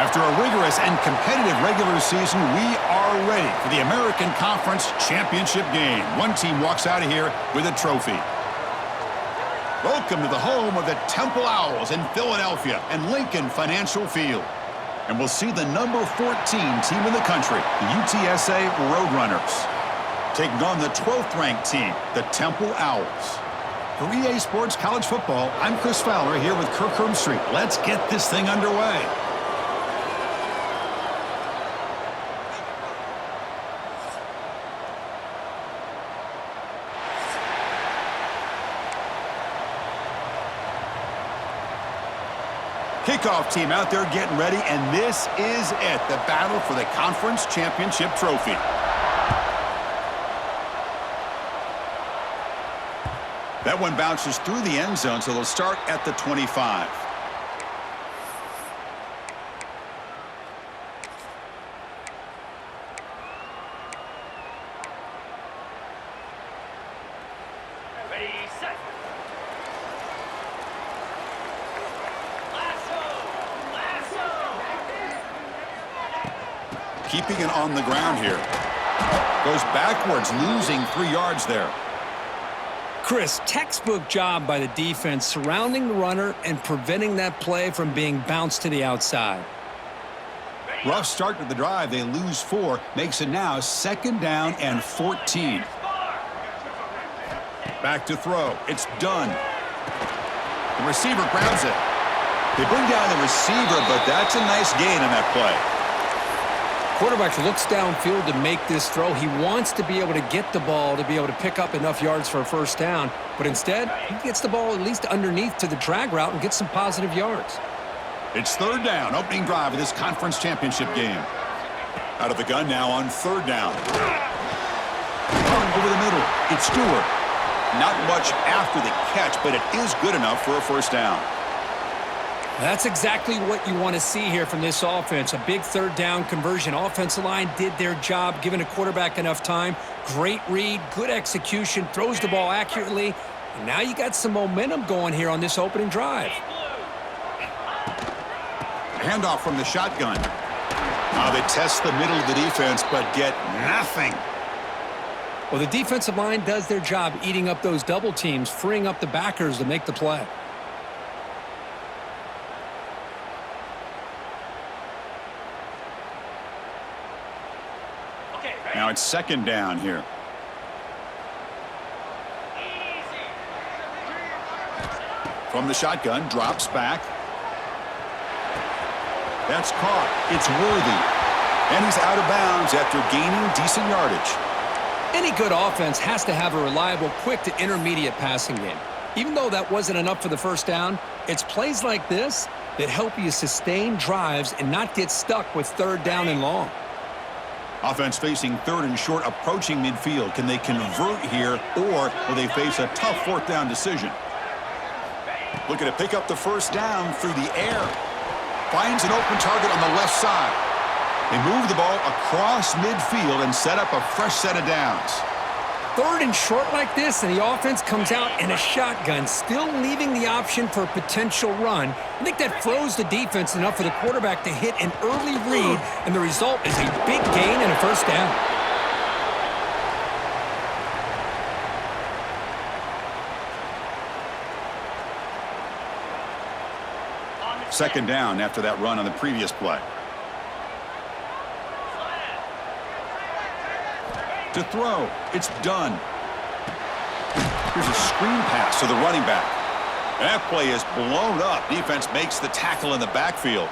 After a rigorous and competitive regular season, we are ready for the American Conference Championship game. One team walks out of here with a trophy. Welcome to the home of the Temple Owls in Philadelphia and Lincoln Financial Field. And we'll see the number 14 team in the country, the UTSA Roadrunners, taking on the 12th ranked team, the Temple Owls. For EA Sports College Football, I'm Chris Fowler here with Kirk Herbstreit. Let's get this thing underway. Kickoff team out there getting ready, and this is it, the battle for the Conference Championship trophy. That one bounces through the end zone, so they'll start at the 25. Ready, set. Keeping it on the ground here. Goes backwards, losing 3 yards there. Chris, textbook job by the defense surrounding the runner and preventing that play from being bounced to the outside. Rough start to the drive. They lose 4. Makes it now 2nd down and 14. Back to throw. It's done. The receiver grabs it. They bring down the receiver, but that's a nice gain on that play. Quarterback looks downfield to make this throw. He wants to be able to get the ball to be able to pick up enough yards for a first down, but instead, he gets the ball at least underneath to the drag route and gets some positive yards. It's 3rd down, opening drive of this conference championship game. Out of the gun now on 3rd down. Over the middle, it's Stewart. Not much after the catch, but it is good enough for a first down. That's exactly what you want to see here from this offense. A big 3rd down conversion. Offensive line did their job, giving a quarterback enough time. Great read, good execution, throws the ball accurately. And now you got some momentum going here on this opening drive. Handoff from the shotgun. Now they test the middle of the defense, but get nothing. Well, the defensive line does their job eating up those double teams, freeing up the backers to make the play. Now it's 2nd down here. From the shotgun, drops back. That's caught. It's Worthy. And he's out of bounds after gaining decent yardage. Any good offense has to have a reliable, quick to intermediate passing game. Even though that wasn't enough for the first down, it's plays like this that help you sustain drives and not get stuck with 3rd down and long. Offense facing 3rd and short, approaching midfield. Can they convert here, or will they face a tough 4th down decision? Looking to pick up the first down through the air. Finds an open target on the left side. They move the ball across midfield and set up a fresh set of downs. 3rd and short like this, and the offense comes out in a shotgun, still leaving the option for a potential run. I think that froze the defense enough for the quarterback to hit an early read, and the result is a big gain and a first down. Second down after that run on the previous play. To throw, it's done. Here's a screen pass to the running back. That play is blown up. Defense makes the tackle in the backfield.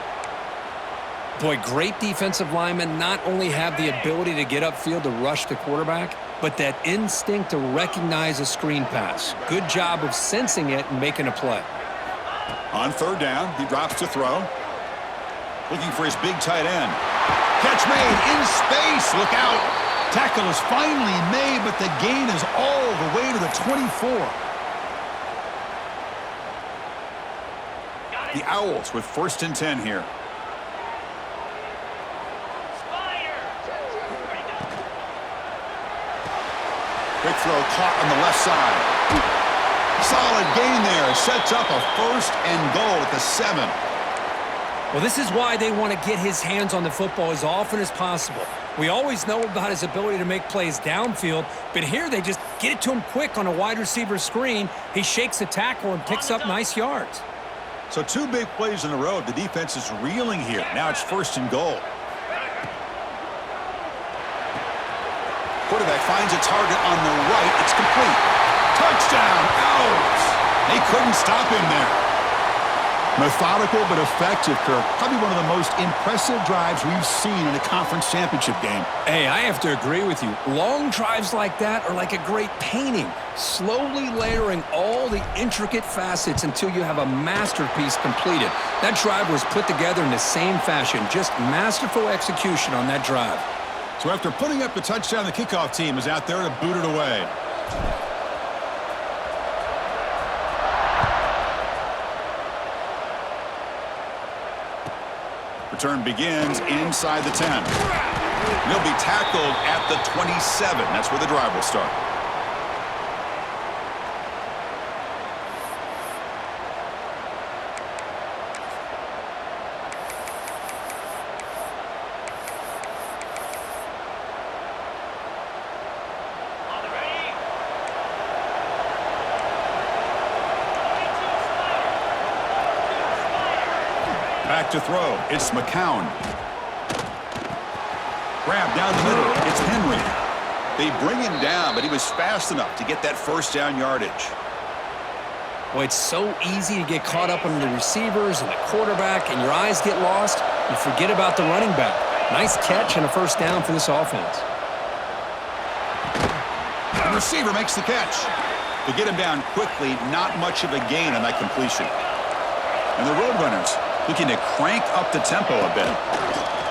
Boy, great defensive linemen not only have the ability to get upfield to rush the quarterback, but that instinct to recognize a screen pass. Good job of sensing it and making a play. On 3rd down, he drops to throw. Looking for his big tight end. Catch made in space. Look out. Tackle is finally made, but the gain is all the way to the 24. The Owls with 1st and 10 here. Quick throw caught on the left side. Solid gain there. Sets up a 1st and goal at the 7. Well, this is why they want to get his hands on the football as often as possible. We always know about his ability to make plays downfield, but here they just get it to him quick on a wide receiver screen. He shakes the tackle and picks up nice yards. So 2 big plays in a row. The defense is reeling here. Now it's 1st and goal. Quarterback finds a target on the right. It's complete. Touchdown, Owls. They couldn't stop him there. Methodical but effective, Kirk. Probably one of the most impressive drives we've seen in a conference championship game. Hey, I have to agree with you. Long drives like that are like a great painting, slowly layering all the intricate facets until you have a masterpiece completed. That drive was put together in the same fashion, just masterful execution on that drive. So after putting up the touchdown, the kickoff team is out there to boot it away. Return begins inside the 10. He'll be tackled at the 27. That's where the drive will start. Back to throw. It's McCown. Grab down the middle. It's Henry. They bring him down, but he was fast enough to get that 1st down yardage. Well, it's so easy to get caught up on the receivers and the quarterback, and your eyes get lost. You forget about the running back. Nice catch and a 1st down for this offense. The receiver makes the catch. To get him down quickly, not much of a gain on that completion. And the Roadrunners looking to crank up the tempo a bit.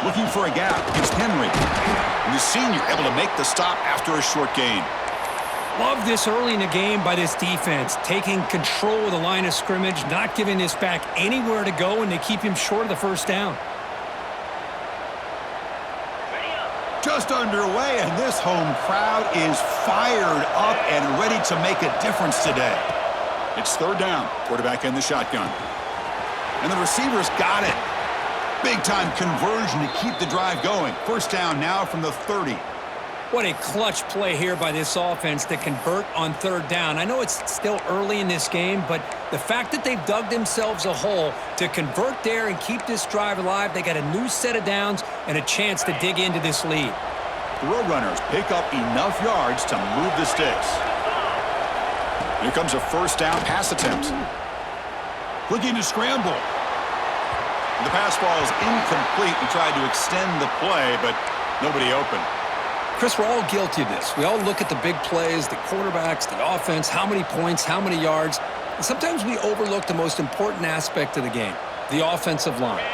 Looking for a gap. It's Henry. And the senior able to make the stop after a short gain. Love this early in the game by this defense, taking control of the line of scrimmage, not giving this back anywhere to go, and they keep him short of the 1st down. Just underway, and this home crowd is fired up and ready to make a difference today. It's 3rd down. Quarterback in the shotgun. And the receivers got it. Big-time conversion to keep the drive going. 1st down now from the 30. What a clutch play here by this offense to convert on 3rd down. I know it's still early in this game, but the fact that they've dug themselves a hole to convert there and keep this drive alive, they got a new set of downs and a chance to dig into this lead. The Roadrunners pick up enough yards to move the sticks. Here comes a 1st down pass attempt. Looking to scramble. The pass ball is incomplete. He tried to extend the play, but nobody open. Chris, we're all guilty of this. We all look at the big plays, the quarterbacks, the offense, how many points, how many yards. And sometimes we overlook the most important aspect of the game, the offensive line.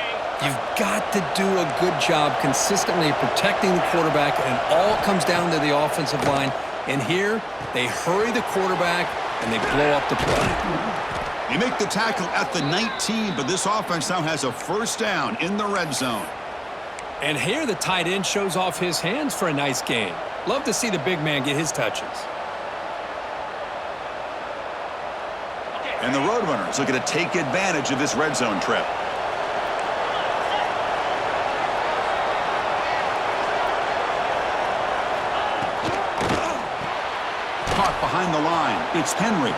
You've got to do a good job consistently protecting the quarterback, and it all comes down to the offensive line. And here, they hurry the quarterback, and they blow up the play. They make the tackle at the 19, but this offense now has a 1st down in the red zone. And here the tight end shows off his hands for a nice gain. Love to see the big man get his touches. And the Roadrunners looking to take advantage of this red zone trip. Caught behind the line. It's Henry.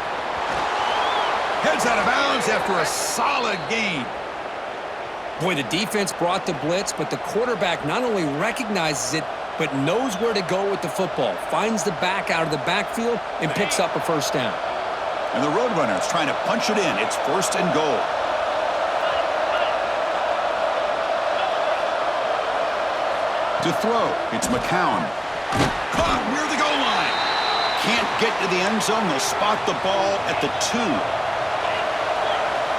Heads out of bounds after a solid gain. Boy, the defense brought the blitz, but the quarterback not only recognizes it, but knows where to go with the football. Finds the back out of the backfield and picks up a 1st down. And the Roadrunners trying to punch it in. It's 1st and goal. To throw, it's McCown. Caught near the goal line. Can't get to the end zone. They'll spot the ball at the 2.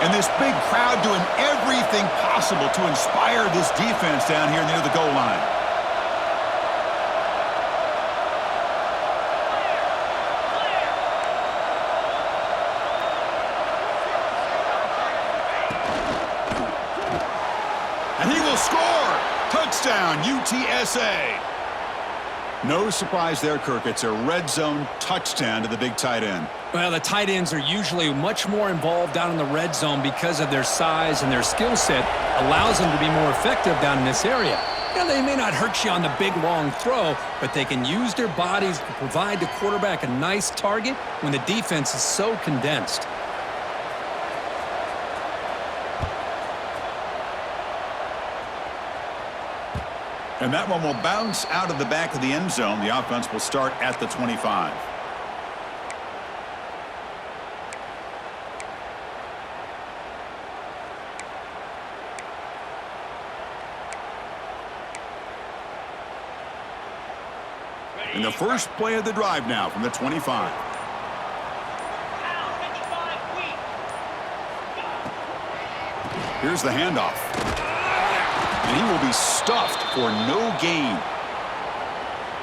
And this big crowd doing everything possible to inspire this defense down here near the goal line. And he will score. Touchdown, UTSA. No surprise there, Kirk. It's a red zone touchdown to the big tight end. Well, the tight ends are usually much more involved down in the red zone because of their size and their skill set allows them to be more effective down in this area. Now, they may not hurt you on the big, long throw, but they can use their bodies to provide the quarterback a nice target when the defense is so condensed. And that one will bounce out of the back of the end zone. The offense will start at the 25. And the first play of the drive now from the 25. Here's the handoff. And he will be stuffed for no gain.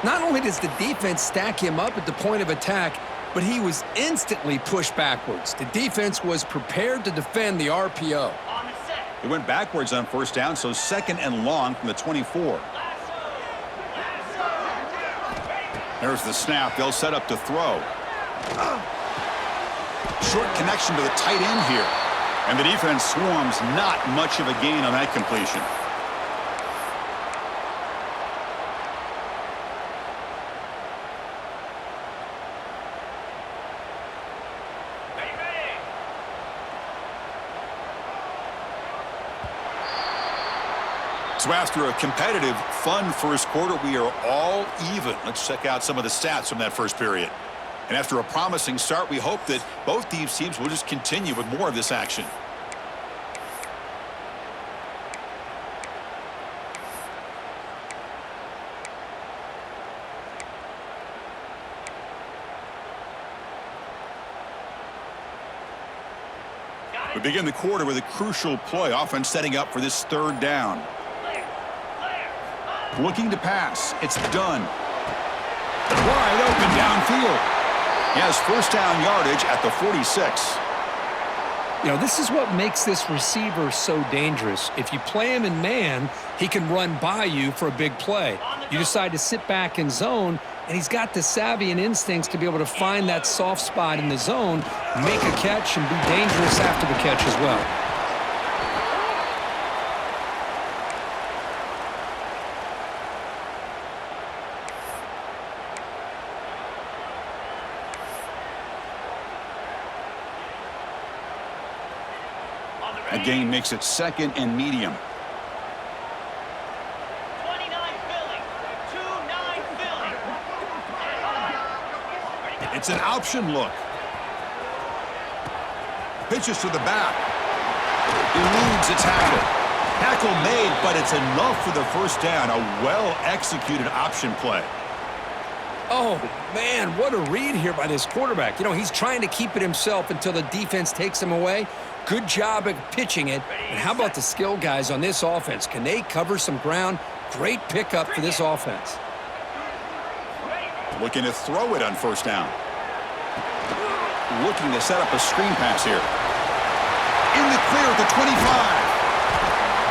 Not only does the defense stack him up at the point of attack, but he was instantly pushed backwards. The defense was prepared to defend the RPO. They went backwards on first down, so second and long from the 24. There's the snap. They'll set up to throw. Short connection to the tight end here. And the defense swarms, not much of a gain on that completion. So after a competitive, fun first quarter, we are all even. Let's check out some of the stats from that first period. And after a promising start, we hope that both these teams will just continue with more of this action. We begin the quarter with a crucial play, offense setting up for this third down. Looking to pass. It's done. Wide open downfield. He has first down yardage at the 46. You know, this is what makes this receiver so dangerous. If you play him in man, he can run by you for a big play. You decide to sit back in zone, and he's got the savvy and instincts to be able to find that soft spot in the zone, make a catch, and be dangerous after the catch as well. A gain makes it second and medium. 29 filling. 2-9 filling. It's an option look. Pitches to the back. Eludes a tackle. Tackle made, but it's enough for the first down. A well-executed option play. Oh, man, what a read here by this quarterback. You know, he's trying to keep it himself until the defense takes him away. Good job at pitching it. And how about the skill guys on this offense? Can they cover some ground? Great pickup for this offense. Looking to throw it on first down. Looking to set up a screen pass here. In the clear at the 25.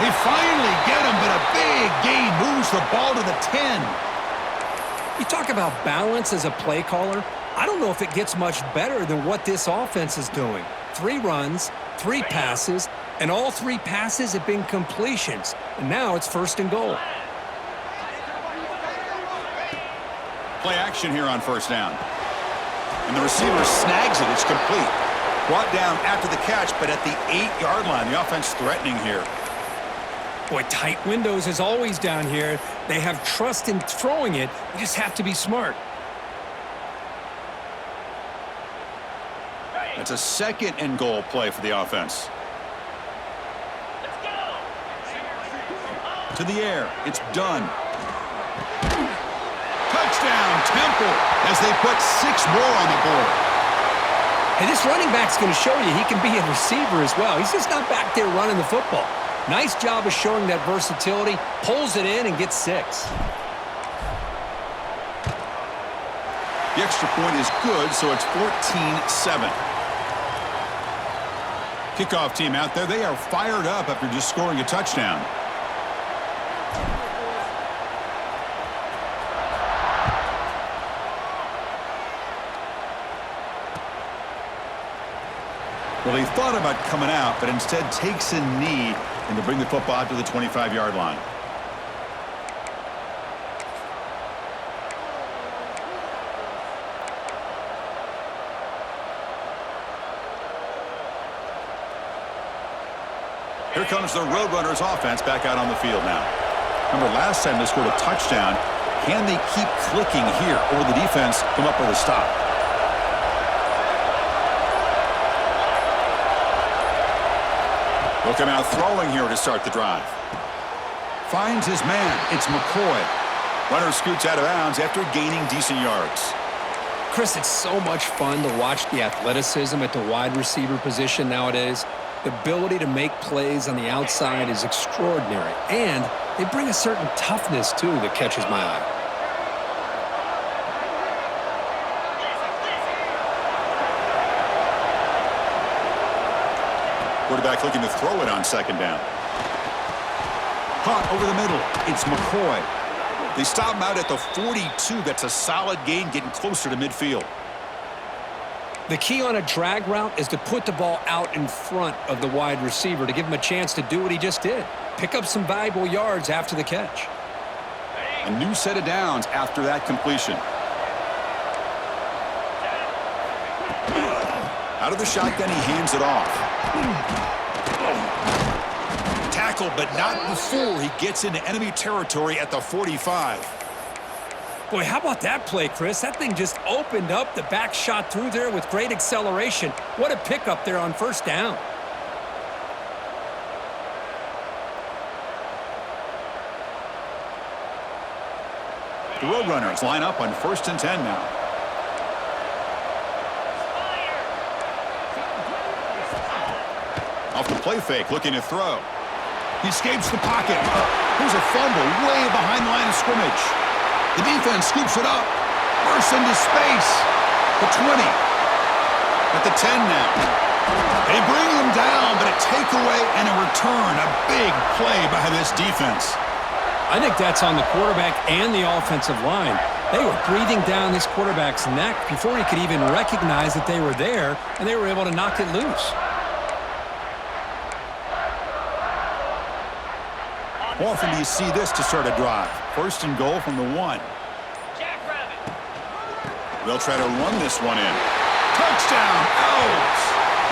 They finally get him, but a big gain moves the ball to the 10. You talk about balance as a play caller. I don't know if it gets much better than what this offense is doing. 3 runs, 3 passes, and all 3 passes have been completions. And now it's first and goal. Play action here on first down. And the receiver snags it. It's complete. Brought down after the catch, but at the 8-yard line. The offense threatening here. Boy, tight windows as always down here. They have trust in throwing it. You just have to be smart. That's a second and goal play for the offense. Let's go. To the air. It's done. Touchdown, Temple, as they put 6 more on the board. Hey, this running back's going to show you he can be a receiver as well. He's just not back there running the football. Nice job of showing that versatility. Pulls it in and gets 6. The extra point is good, so it's 14-7. Kickoff team out there, they are fired up after just scoring a touchdown. Well, he thought about coming out, but instead takes a knee and to bring the football out to the 25-yard line. Here comes the Roadrunners offense back out on the field now. Remember, last time they scored a touchdown. Can they keep clicking here, or the defense come up with a stop? They'll come out throwing here to start the drive. Finds his man. It's McCoy. Runner scoots out of bounds after gaining decent yards. Chris, it's so much fun to watch the athleticism at the wide receiver position nowadays. The ability to make plays on the outside is extraordinary, and they bring a certain toughness, too, that catches my eye. Quarterback looking to throw it on second down. Caught over the middle. It's McCoy. They stop him out at the 42. That's a solid gain, getting closer to midfield. The key on a drag route is to put the ball out in front of the wide receiver to give him a chance to do what he just did. Pick up some valuable yards after the catch. A new set of downs after that completion. Out of the shotgun, he hands it off. Tackled, but not before he gets into enemy territory at the 45. Boy, how about that play, Chris? That thing just opened up. The back shot through there with great acceleration. What a pickup there on first down. The Roadrunners line up on 1st and 10 now. Off the play fake, looking to throw. He escapes the pocket. Here's a fumble way behind the line of scrimmage. The defense scoops it up. Bursts into space. The 20. At the 10 now. They bring him down, but a takeaway and a return. A big play by this defense. I think that's on the quarterback and the offensive line. They were breathing down this quarterback's neck before he could even recognize that they were there, and they were able to knock it loose. Often do you see this to start a drive? 1st and goal from the 1. They'll try to run this one in. Touchdown, Owls!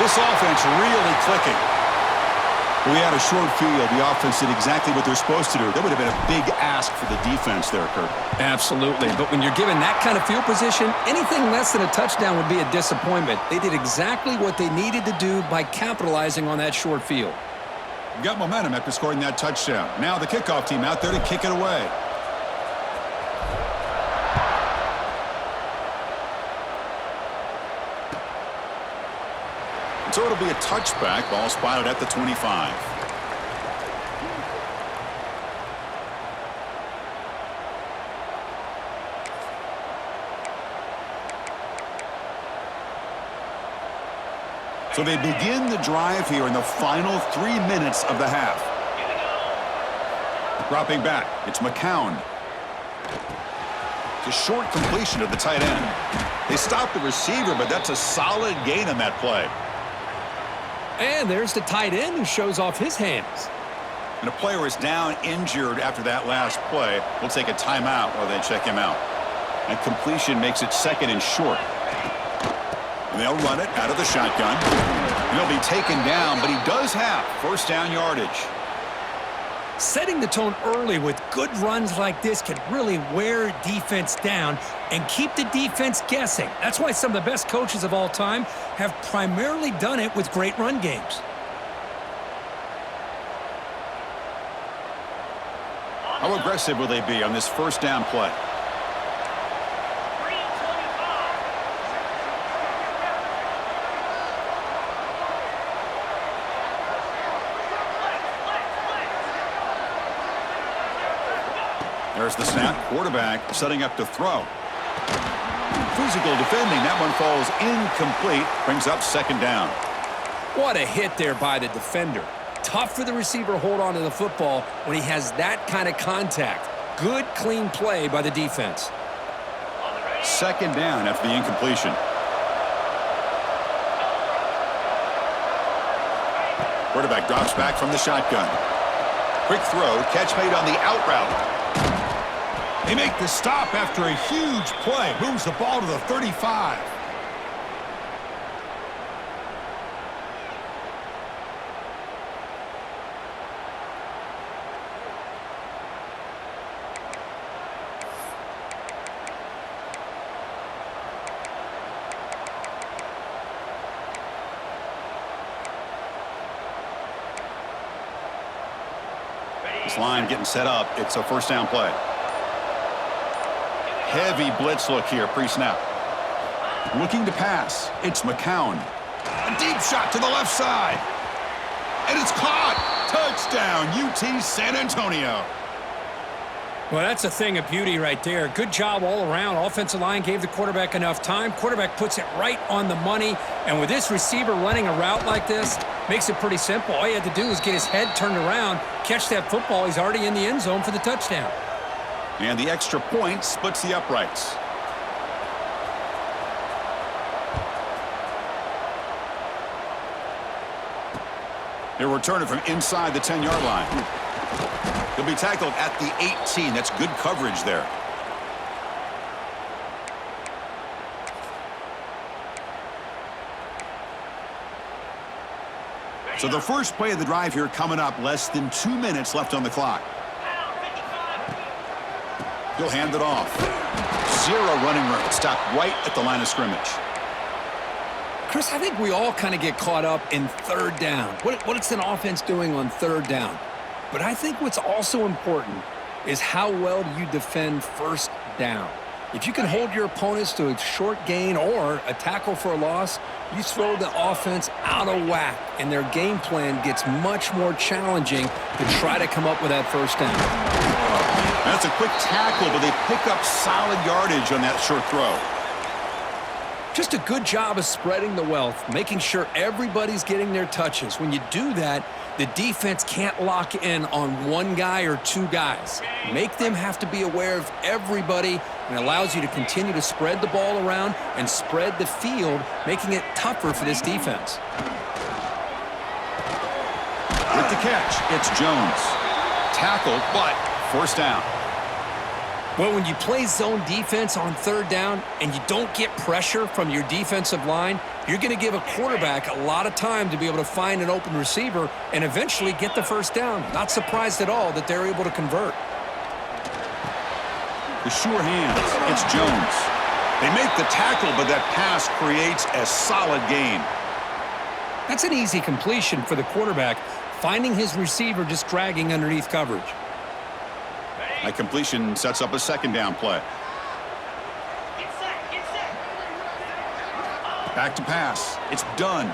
This offense really clicking. We had a short field. The offense did exactly what they're supposed to do. That would have been a big ask for the defense there, Kurt. Absolutely. But when you're given that kind of field position, anything less than a touchdown would be a disappointment. They did exactly what they needed to do by capitalizing on that short field. Got momentum after scoring that touchdown. Now the kickoff team out there to kick it away. So it'll be a touchback. Ball spotted at the 25. So they begin the drive here in the final 3 minutes of the half. Dropping back, it's McCown. It's a short completion to the tight end. They stop the receiver, but that's a solid gain on that play. And there's the tight end who shows off his hands. And a player is down injured after that last play. We'll take a timeout while they check him out. And completion makes it 2nd and short. And they'll run it out of the shotgun. And he'll be taken down, but he does have 1st down yardage. Setting the tone early with good runs like this can really wear defense down and keep the defense guessing. That's why some of the best coaches of all time have primarily done it with great run games. How aggressive will they be on this 1st down play? There's the snap. Quarterback setting up to throw. Physical defending. That one falls incomplete. Brings up 2nd down. What a hit there by the defender. Tough for the receiver to hold on to the football when he has that kind of contact. Good, clean play by the defense. 2nd down after the incompletion. Quarterback drops back from the shotgun. Quick throw, catch made on the out route. They make the stop after a huge play. Moves the ball to the 35. This line getting set up. It's a first down play. Heavy blitz look here pre-snap. Looking to pass. It's McCown. A deep shot to the left side. And it's caught. Touchdown, UT San Antonio. Well, that's a thing of beauty right there. Good job all around. Offensive line gave the quarterback enough time. Quarterback puts it right on the money. And with this receiver running a route like this, makes it pretty simple. All he had to do was get his head turned around, catch that football. He's already in the end zone for the touchdown. And the extra point splits the uprights. He'll return it from inside the 10-yard line. He'll be tackled at the 18. That's good coverage there. So the first play of the drive here coming up. Less than 2 minutes left on the clock. He'll hand it off. Zero running room. Stopped right at the line of scrimmage. Chris, I think we all kind of get caught up in third down. What's an offense doing on third down? But I think what's also important is how well do you defend first down. If you can hold your opponents to a short gain or a tackle for a loss, you throw the offense out of whack, and their game plan gets much more challenging to try to come up with that first down. That's a quick tackle, but they pick up solid yardage on that short throw. Just a good job of spreading the wealth, making sure everybody's getting their touches. When you do that, the defense can't lock in on one guy or two guys. Make them have to be aware of everybody, and allows you to continue to spread the ball around and spread the field, making it tougher for this defense. With the catch, it's Jones. Tackled, but first down. Well, when you play zone defense on third down and you don't get pressure from your defensive line, you're going to give a quarterback a lot of time to be able to find an open receiver and eventually get the first down. Not surprised at all that they're able to convert. The sure hands. It's Jones. They make the tackle, but that pass creates a solid gain. That's an easy completion for the quarterback, finding his receiver just dragging underneath coverage. That completion sets up a second down play. Get set, get set. Back to pass. It's done.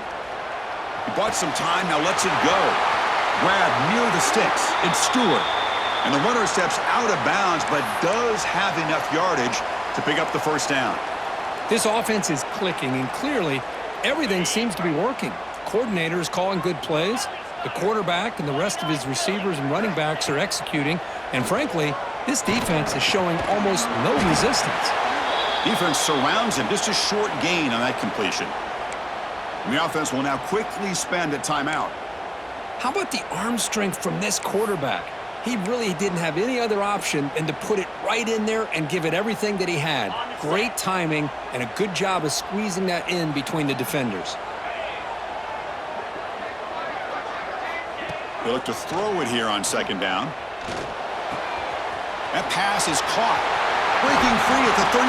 He bought some time, now lets it go. Grab near the sticks. It's Stewart. And the runner steps out of bounds, but does have enough yardage to pick up the first down. This offense is clicking, and clearly everything seems to be working. The coordinator is calling good plays. The quarterback and the rest of his receivers and running backs are executing. And frankly, this defense is showing almost no resistance. Defense surrounds him. Just a short gain on that completion. And the offense will now quickly spend a timeout. How about the arm strength from this quarterback? He really didn't have any other option than to put it right in there and give it everything that he had. Great timing and a good job of squeezing that in between the defenders. They look to throw it here on second down. That pass is caught. Breaking free at the 35.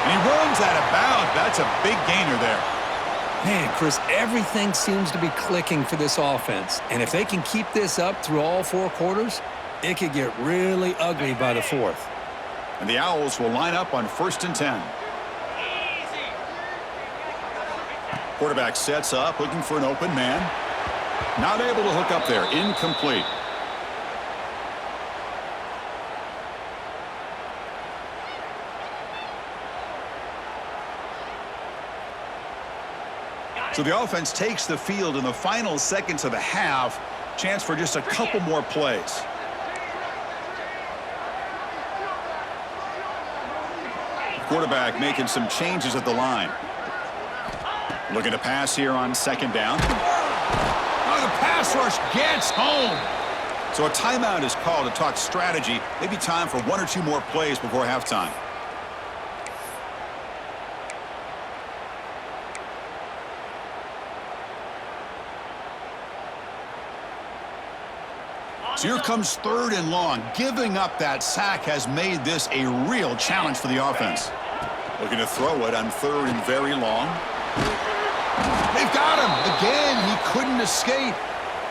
And he runs out of bounds. That's a big gainer there. Man, Chris, everything seems to be clicking for this offense. And if they can keep this up through all four quarters, it could get really ugly by the fourth. And the Owls will line up on 1st and 10. Easy. Quarterback sets up, looking for an open man. Not able to hook up there. Incomplete. So the offense takes the field in the final seconds of the half. Chance for just a couple more plays. Quarterback making some changes at the line. Looking to pass here on second down. Oh, the pass rush gets home. So a timeout is called to talk strategy. Maybe time for one or two more plays before halftime. So here comes 3rd and long. Giving up that sack has made this a real challenge for the offense. Looking to throw it on 3rd and very long. They've got him. Again, he couldn't escape.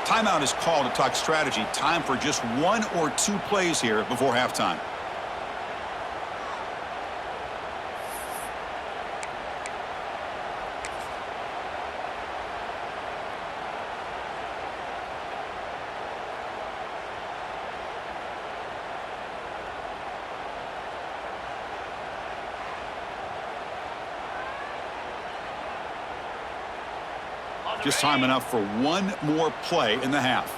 Timeout is called to talk strategy. Time for just one or two plays here before halftime. Just time enough for one more play in the half.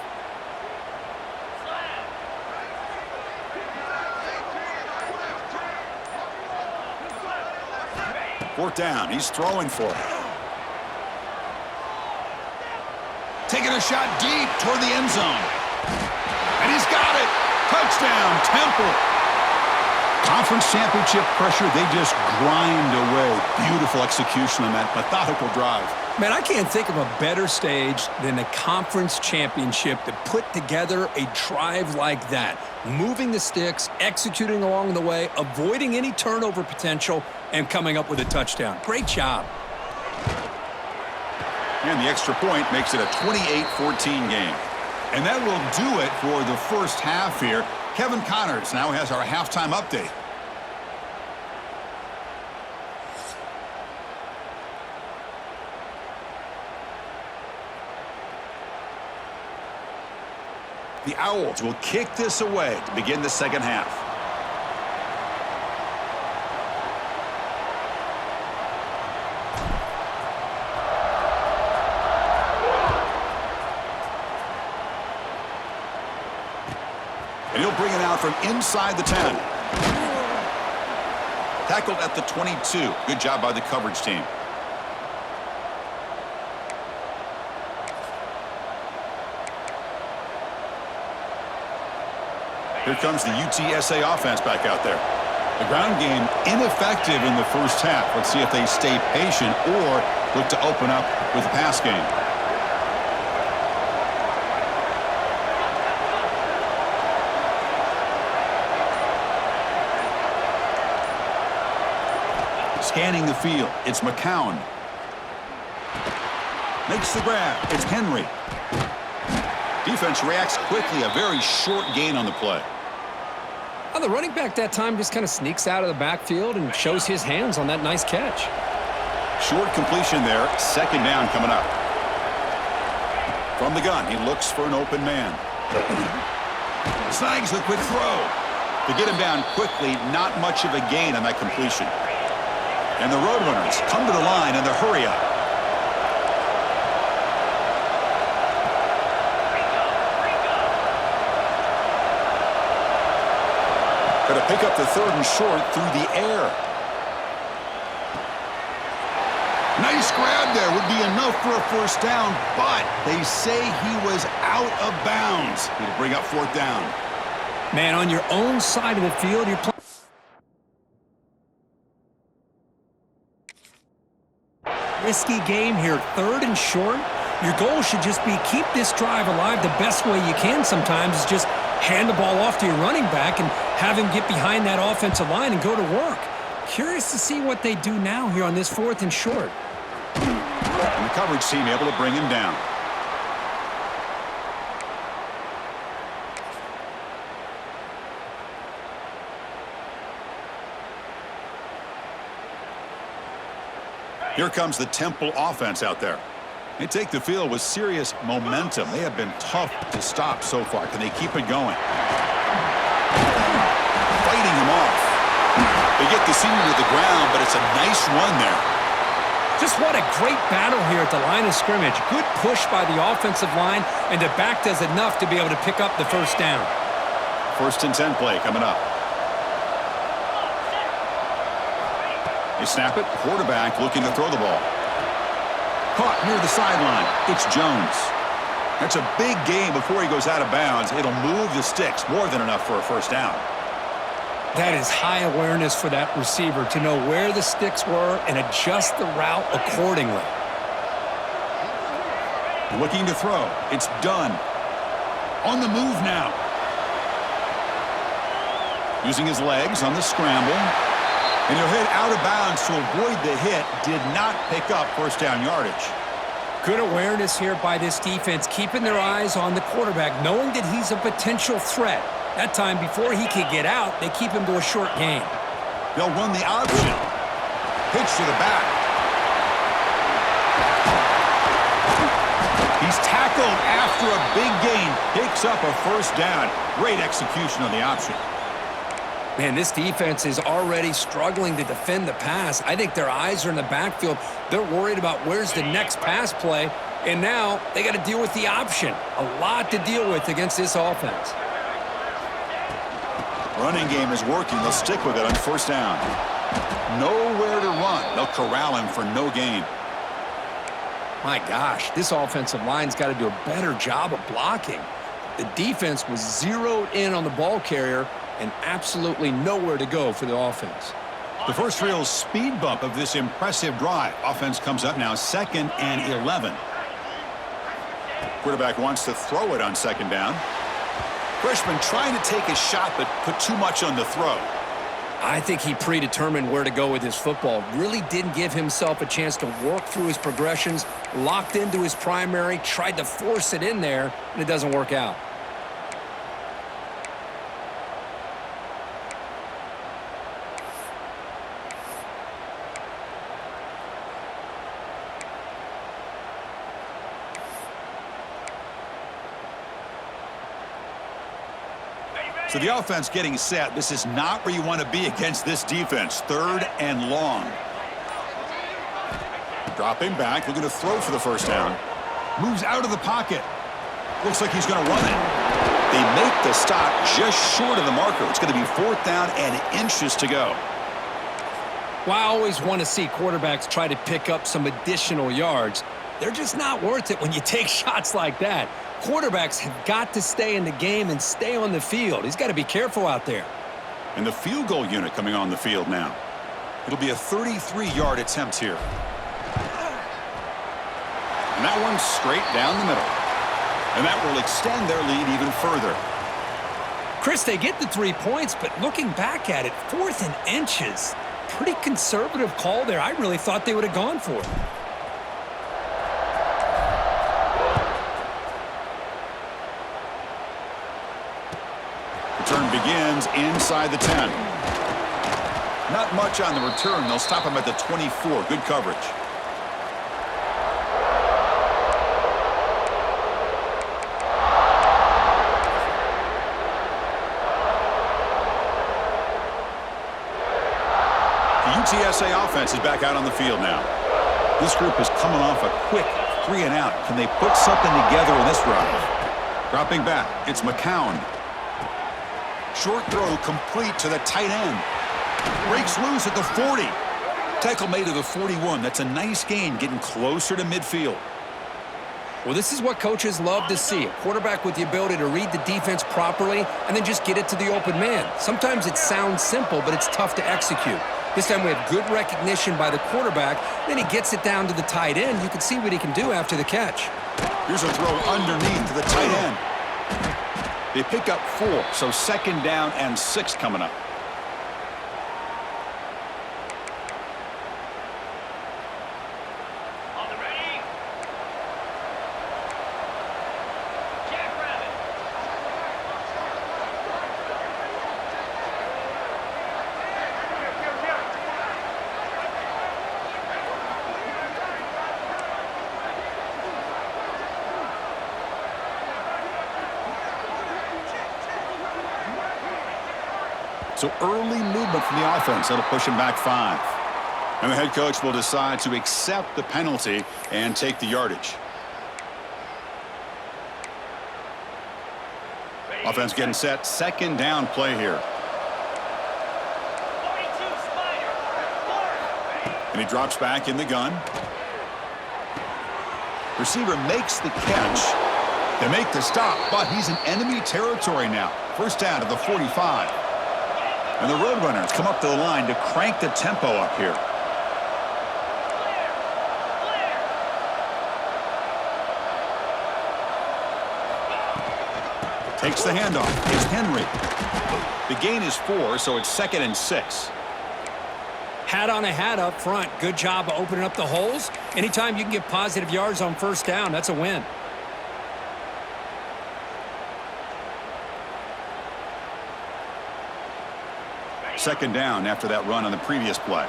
Fourth down. He's throwing for it. Taking a shot deep toward the end zone. And he's got it. Touchdown, Temple. Conference championship pressure, they just grind away. Beautiful execution on that methodical drive. Man, I can't think of a better stage than a conference championship to put together a drive like that. Moving the sticks, executing along the way, avoiding any turnover potential, and coming up with a touchdown. Great job. And the extra point makes it a 28-14 game. And that will do it for the first half here. Kevin Connors now has our halftime update. The Owls will kick this away to begin the second half. And he'll bring it out from inside the 10. Tackled at the 22. Good job by the coverage team. Here comes the UTSA offense back out there. The ground game ineffective in the first half. Let's see if they stay patient or look to open up with a pass game. Scanning the field, it's McCown. Makes the grab, it's Henry. Defense reacts quickly, a very short gain on the play. Well, the running back that time just kind of sneaks out of the backfield and shows his hands on that nice catch. Short completion there, second down coming up. From the gun, he looks for an open man. Snags the quick throw. To get him down quickly, not much of a gain on that completion. And the Roadrunners come to the line in the hurry-up. Going to pick up the 3rd and short through the air. Nice grab there. Would be enough for a first down, but they say he was out of bounds. It'll bring up 4th down. Man, on your own side of the field, you're playing. Risky game here, 3rd and short. Your goal should just be keep this drive alive the best way you can sometimes is just hand the ball off to your running back and have him get behind that offensive line and go to work. Curious to see what they do now here on this 4th and short. And the coverage team able to bring him down. Here comes the Temple offense out there. They take the field with serious momentum. They have been tough to stop so far. Can they keep it going? Fighting him off. They get the senior to the ground, but it's a nice run there. Just what a great battle here at the line of scrimmage. Good push by the offensive line, and the back does enough to be able to pick up the first down. 1st and 10 play coming up. They snap it. Quarterback looking to throw the ball. Caught near the sideline. It's Jones. That's a big gain before he goes out of bounds. It'll move the sticks, more than enough for a first down. That is high awareness for that receiver to know where the sticks were and adjust the route accordingly. Looking to throw. It's done. On the move now. Using his legs on the scramble. And he'll hit out of bounds to avoid the hit. Did not pick up first down yardage. Good awareness here by this defense, keeping their eyes on the quarterback, knowing that he's a potential threat. That time, before he could get out, they keep him to a short gain. They'll run the option. Pitch to the back. He's tackled after a big gain. Picks up a first down. Great execution on the option. Man, this defense is already struggling to defend the pass. I think their eyes are in the backfield. They're worried about where's the next pass play, and now they got to deal with the option. A lot to deal with against this offense. Running game is working. They'll stick with it on first down. Nowhere to run. They'll corral him for no gain. My gosh, this offensive line's got to do a better job of blocking. The defense was zeroed in on the ball carrier and absolutely nowhere to go for the offense. The first real speed bump of this impressive drive. Offense comes up now 2nd and 11. Quarterback wants to throw it on second down. Freshman trying to take a shot but put too much on the throw. I think he predetermined where to go with his football. Really didn't give himself a chance to work through his progressions, locked into his primary, tried to force it in there, and it doesn't work out. So the offense getting set. This is not where you want to be against this defense. 3rd and long. Dropping back, looking to throw for the first down. Moves out of the pocket. Looks like he's going to run it. They make the stop just short of the marker. It's going to be 4th down and inches to go. Well, I always want to see quarterbacks try to pick up some additional yards. They're just not worth it when you take shots like that. Quarterbacks have got to stay in the game and stay on the field. He's got to be careful out there. And the field goal unit coming on the field now. It'll be a 33-yard attempt here. And that one's straight down the middle. And that will extend their lead even further. Chris, they get the 3 points, but looking back at it, 4th and inches. Pretty conservative call there. I really thought they would have gone for it. Return begins inside the 10. Not much on the return. They'll stop him at the 24. Good coverage. The UTSA offense is back out on the field now. This group is coming off a quick 3 and out. Can they put something together in this drive? Dropping back, it's McCown. Short throw complete to the tight end. Breaks loose at the 40. Tackle made to the 41. That's a nice gain, getting closer to midfield. Well, this is what coaches love to see. A quarterback with the ability to read the defense properly and then just get it to the open man. Sometimes it sounds simple, but it's tough to execute. This time we have good recognition by the quarterback. Then he gets it down to the tight end. You can see what he can do after the catch. Here's a throw underneath to the tight end. They pick up 4, so 2nd down and 6 coming up. On the ready. Jackrabbit. So early movement from the offense. That'll push him back 5. And the head coach will decide to accept the penalty and take the yardage. Offense getting set. 2nd down play here. 42 Spider. 4. And he drops back in the gun. Receiver makes the catch. They make the stop, but he's in enemy territory now. First down to the 45. And the Roadrunners come up to the line to crank the tempo up here. Takes the handoff. It's Henry. The gain is 4, so it's 2nd and 6. Hat on a hat up front. Good job of opening up the holes. Anytime you can get positive yards on first down, that's a win. Second down after that run on the previous play.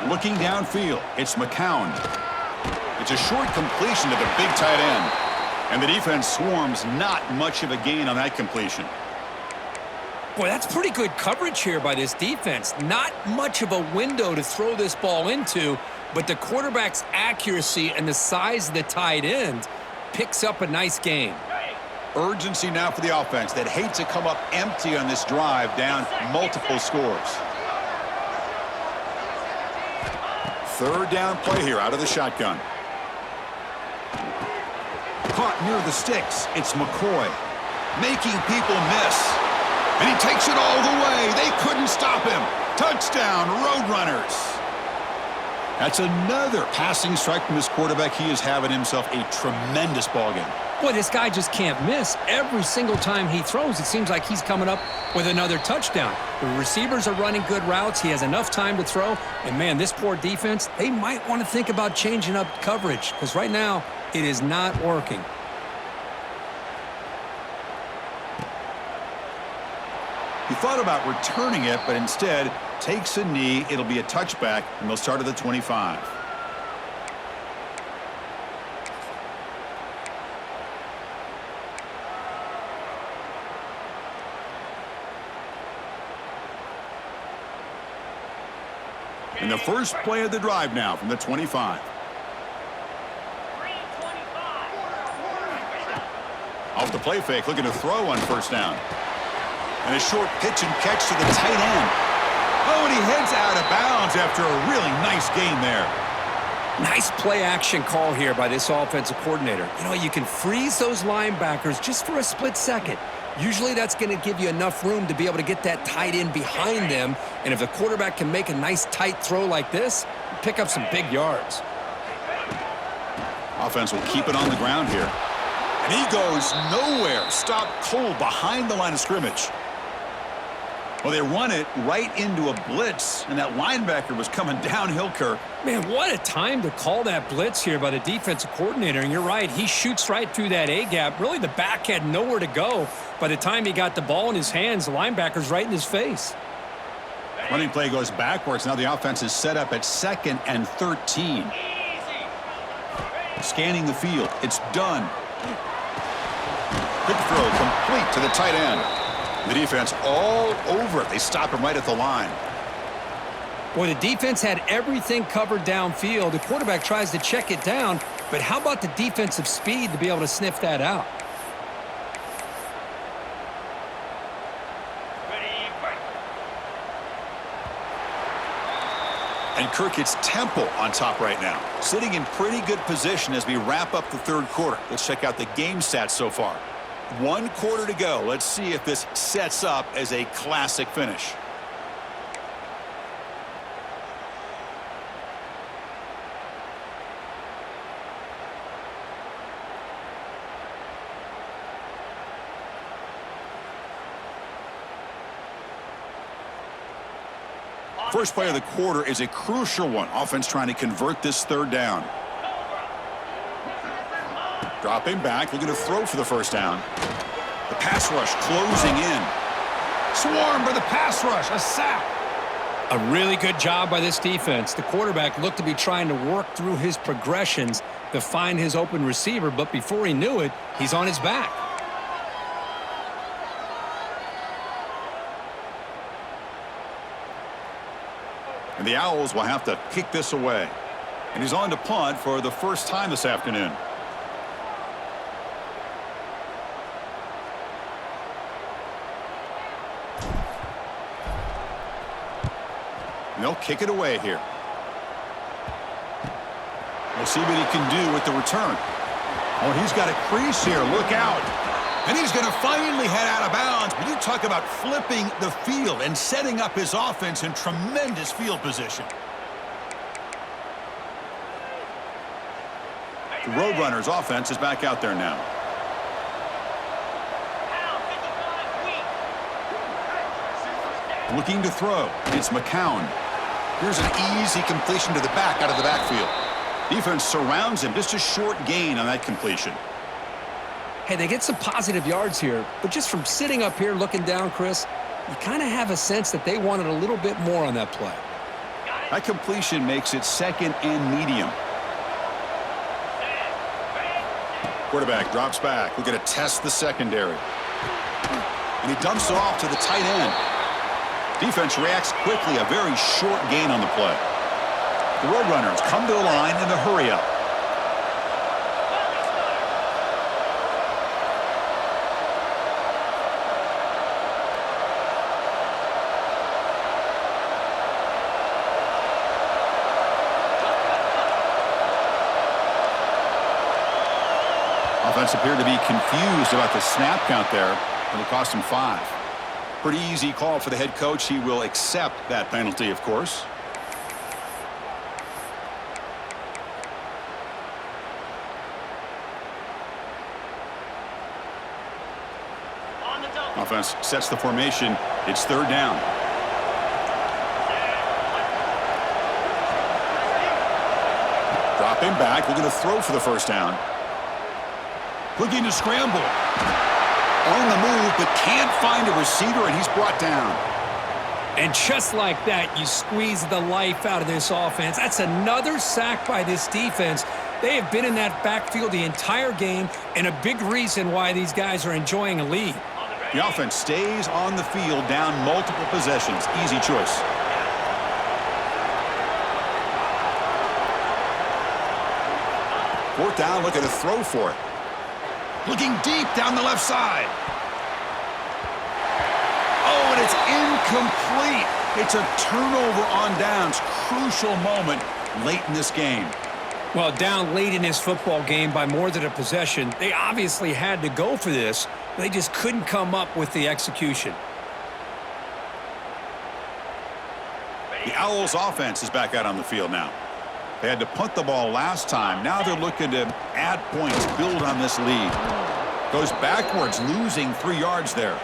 Looking downfield, it's McCown. It's a short completion to the big tight end. And the defense swarms, not much of a gain on that completion. Boy, that's pretty good coverage here by this defense. Not much of a window to throw this ball into, but the quarterback's accuracy and the size of the tight end picks up a nice gain. Urgency now for the offense that hate to come up empty on this drive, down multiple scores. Third down play here out of the shotgun. Caught near the sticks. It's McCoy. Making people miss. And he takes it all the way. They couldn't stop him. Touchdown, Roadrunners. That's another passing strike from this quarterback. He is having himself a tremendous ballgame. Boy, this guy just can't miss. Every single time he throws, it seems like he's coming up with another touchdown. The receivers are running good routes. He has enough time to throw. And, man, this poor defense, they might want to think about changing up coverage because right now it is not working. He thought about returning it, but instead takes a knee. It'll be a touchback, and they'll start at the 25. And the first play of the drive now from the 25. Off the play fake, looking to throw on first down. And a short pitch and catch to the tight end. Oh, and he heads out of bounds after a really nice gain there. Nice play action call here by this offensive coordinator. You know, you can freeze those linebackers just for a split second. Usually that's going to give you enough room to be able to get that tight end behind them. And if the quarterback can make a nice tight throw like this, pick up some big yards. Offense will keep it on the ground here. And he goes nowhere. Stopped cold behind the line of scrimmage. Well, they run it right into a blitz, and that linebacker was coming downhill, Kirk. Man, what a time to call that blitz here by the defensive coordinator. And you're right, he shoots right through that A-gap. Really, the back had nowhere to go. By the time he got the ball in his hands, the linebacker's right in his face. Running play goes backwards. Now the offense is set up at 2nd and 13. Scanning the field. It's done. Quick throw complete to the tight end. The defense all over it. They stop him right at the line. Boy, the defense had everything covered downfield. The quarterback tries to check it down, but how about the defensive speed to be able to sniff that out? And Kirk, it's Temple on top right now, sitting in pretty good position as we wrap up the third quarter. Let's check out the game stats so far. 1 quarter to go. Let's see if this sets up as a classic finish. First play of the quarter is a crucial one. Offense trying to convert this third down. Dropping back, looking to throw for the first down. The pass rush closing in. Swarmed by the pass rush, a sack. A really good job by this defense. The quarterback looked to be trying to work through his progressions to find his open receiver, but before he knew it, he's on his back. And the Owls will have to kick this away. And he's on to punt for the first time this afternoon. And they'll kick it away here. We'll see what he can do with the return. Oh, he's got a crease here. Look out. And he's going to finally head out of bounds. But you talk about flipping the field and setting up his offense in tremendous field position. The Roadrunners offense is back out there now. Looking to throw. It's McCown. Here's an easy completion to the back out of the backfield. Defense surrounds him. Just a short gain on that completion. Hey, they get some positive yards here, but just from sitting up here looking down, Chris, you kind of have a sense that they wanted a little bit more on that play. That completion makes it second and medium. Quarterback drops back. We're going to test the secondary. And he dumps it off to the tight end. Defense reacts quickly. A very short gain on the play. The Roadrunners come to the line in a hurry-up. Offense appeared to be confused about the snap count there, and it cost him 5. Pretty easy call for the head coach. He will accept that penalty, of course. Offense sets the formation. It's third down. Dropping back. We're going to throw for the first down. Looking to scramble. On the move, but can't find a receiver, and he's brought down. And just like that, you squeeze the life out of this offense. That's another sack by this defense. They have been in that backfield the entire game, and a big reason why these guys are enjoying a lead. The offense stays on the field down multiple possessions. Easy choice. Fourth down, looking to throw for it. Looking deep down the left side. Oh, and it's incomplete. It's a turnover on downs. Crucial moment late in this game. Well, down late in this football game by more than a possession, they obviously had to go for this. They just couldn't come up with the execution. The Owls offense is back out on the field now. They had to punt the ball last time. Now they're looking to add points, build on this lead. Goes backwards, losing 3 yards there.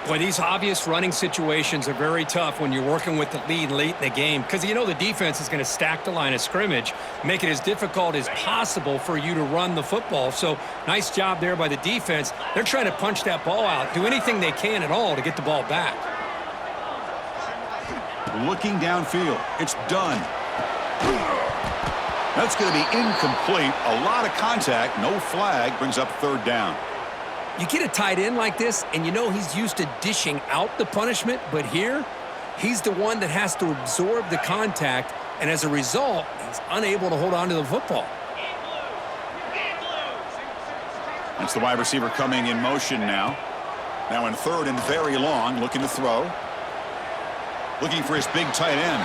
Boy, these obvious running situations are very tough when you're working with the lead late in the game because you know the defense is going to stack the line of scrimmage, make it as difficult as possible for you to run the football. So nice job there by the defense. They're trying to punch that ball out, do anything they can at all to get the ball back. Looking downfield. It's done. That's going to be incomplete. A lot of contact. No flag. Brings up third down. You get a tight end like this, and you know he's used to dishing out the punishment, but here, he's the one that has to absorb the contact, and as a result, he's unable to hold on to the football. That's the wide receiver coming in motion now. Now in third and very long, looking to throw. Looking for his big tight end.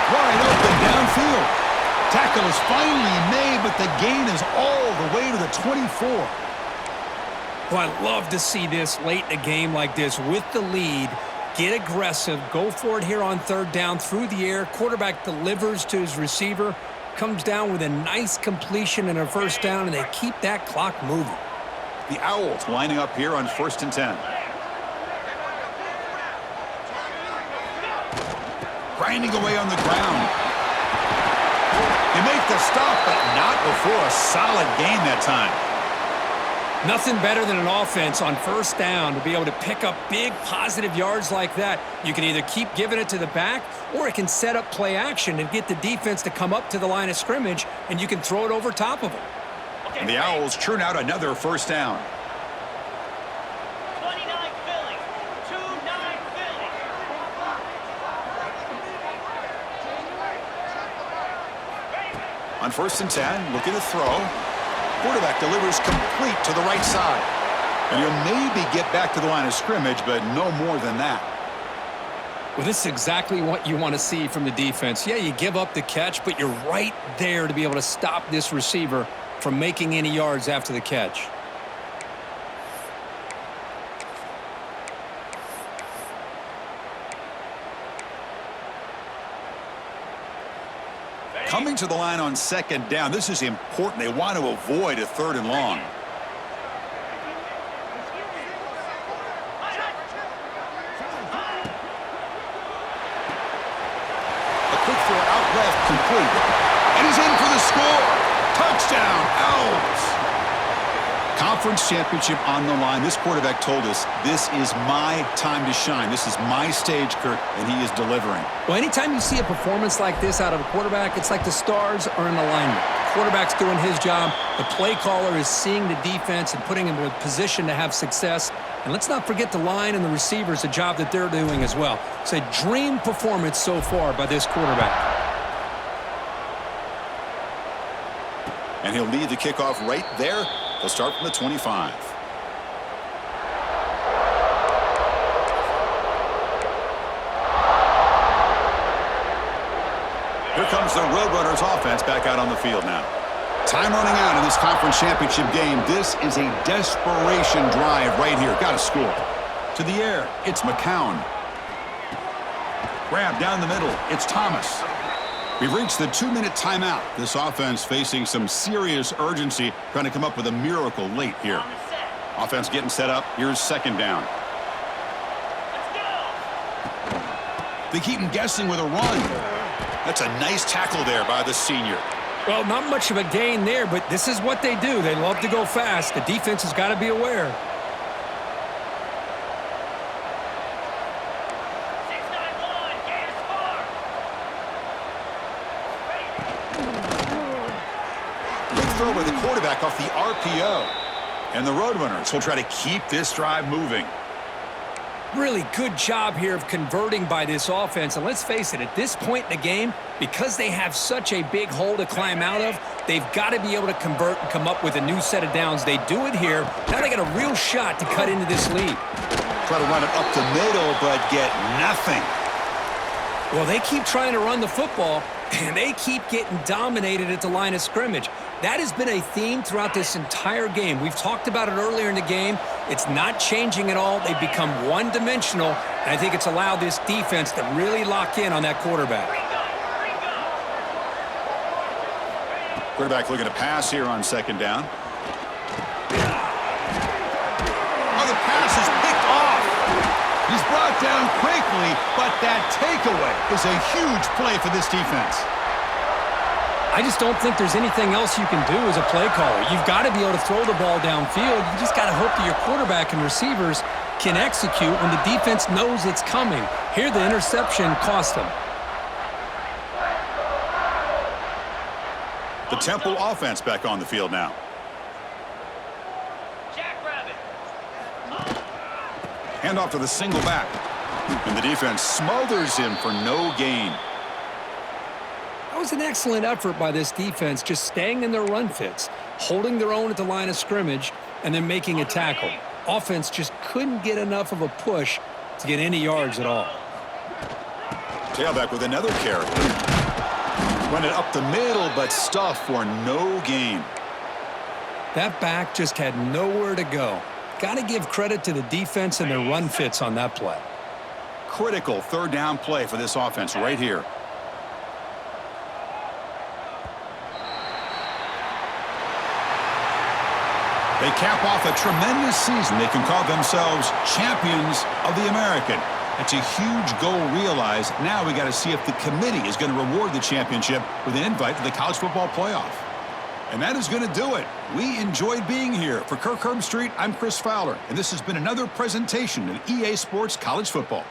Wide open downfield. Tackle is finally made, but the gain is all the way to the 24. Well, I love to see this late in a game like this with the lead. Get aggressive. Go for it here on third down through the air. Quarterback delivers to his receiver. Comes down with a nice completion and a first down, and they keep that clock moving. The Owls lining up here on 1st and 10. Grinding away on the ground. They make the stop, but not before a solid gain that time. Nothing better than an offense on first down to be able to pick up big positive yards like that. You can either keep giving it to the back, or it can set up play action and get the defense to come up to the line of scrimmage, and you can throw it over top of them. And the Owls churn out another first down. 29 Philly. 2-9 Philly. On 1st and 10, looking to throw. Quarterback delivers complete to the right side. And he'll maybe get back to the line of scrimmage, but no more than that. Well, this is exactly what you want to see from the defense. Yeah, you give up the catch, but you're right there to be able to stop this receiver from making any yards after the catch. Coming to the line on second down, this is important. They want to avoid a 3rd and long. A quick throw out left, complete. And he's in for the score. Touchdown, Owls. Conference championship on the line. This quarterback told us, this is my time to shine. This is my stage, Kirk, and he is delivering. Well, anytime you see a performance like this out of a quarterback, it's like the stars are in alignment. The quarterback's doing his job. The play caller is seeing the defense and putting him in a position to have success. And let's not forget the line and the receivers, a job that they're doing as well. It's a dream performance so far by this quarterback. And he'll lead the kickoff right there. They'll start from the 25. Here comes the Roadrunners offense back out on the field now. Time running out in this conference championship game. This is a desperation drive right here. Got to score. To the air, it's McCown. Grab down the middle, it's Thomas. We've reached the 2-minute timeout. This offense facing some serious urgency, trying to come up with a miracle late here. Offense getting set up. Here's second down. They keep him guessing with a run. That's a nice tackle there by the senior. Well, not much of a gain there, but this is what they do. They love to go fast. The defense has got to be aware. Throw by the quarterback off the RPO. And the Roadrunners will try to keep this drive moving. Really good job here of converting by this offense. And let's face it, at this point in the game, because they have such a big hole to climb out of, they've got to be able to convert and come up with a new set of downs. They do it here. Now they got a real shot to cut into this lead. Try to run it up the middle, but get nothing. Well, they keep trying to run the football, and they keep getting dominated at the line of scrimmage. That has been a theme throughout this entire game. We've talked about it earlier in the game. It's not changing at all. They've become one-dimensional, and I think it's allowed this defense to really lock in on that quarterback. Quarterback looking to pass here on second down. Oh, the pass is picked off. He's brought down quickly, but that takeaway is a huge play for this defense. I just don't think there's anything else you can do as a play caller. You've got to be able to throw the ball downfield. You just got to hope that your quarterback and receivers can execute when the defense knows it's coming. Here, the interception cost them. The Temple offense back on the field now. Handoff to the single back. And the defense smothers him for no gain. That was an excellent effort by this defense, just staying in their run fits, holding their own at the line of scrimmage, and then making a tackle. Offense just couldn't get enough of a push to get any yards at all. Tailback with another carry. Run it up the middle, but stuff for no gain. That back just had nowhere to go. Got to give credit to the defense and their run fits on that play. Critical third down play for this offense right here. They cap off a tremendous season. They can call themselves champions of the American. That's a huge goal realized. Now we got to see if the committee is going to reward the championship with an invite to the college football playoff. And that is going to do it. We enjoyed being here. For Kirk Herbstreit, I'm Chris Fowler, and this has been another presentation of EA Sports College Football.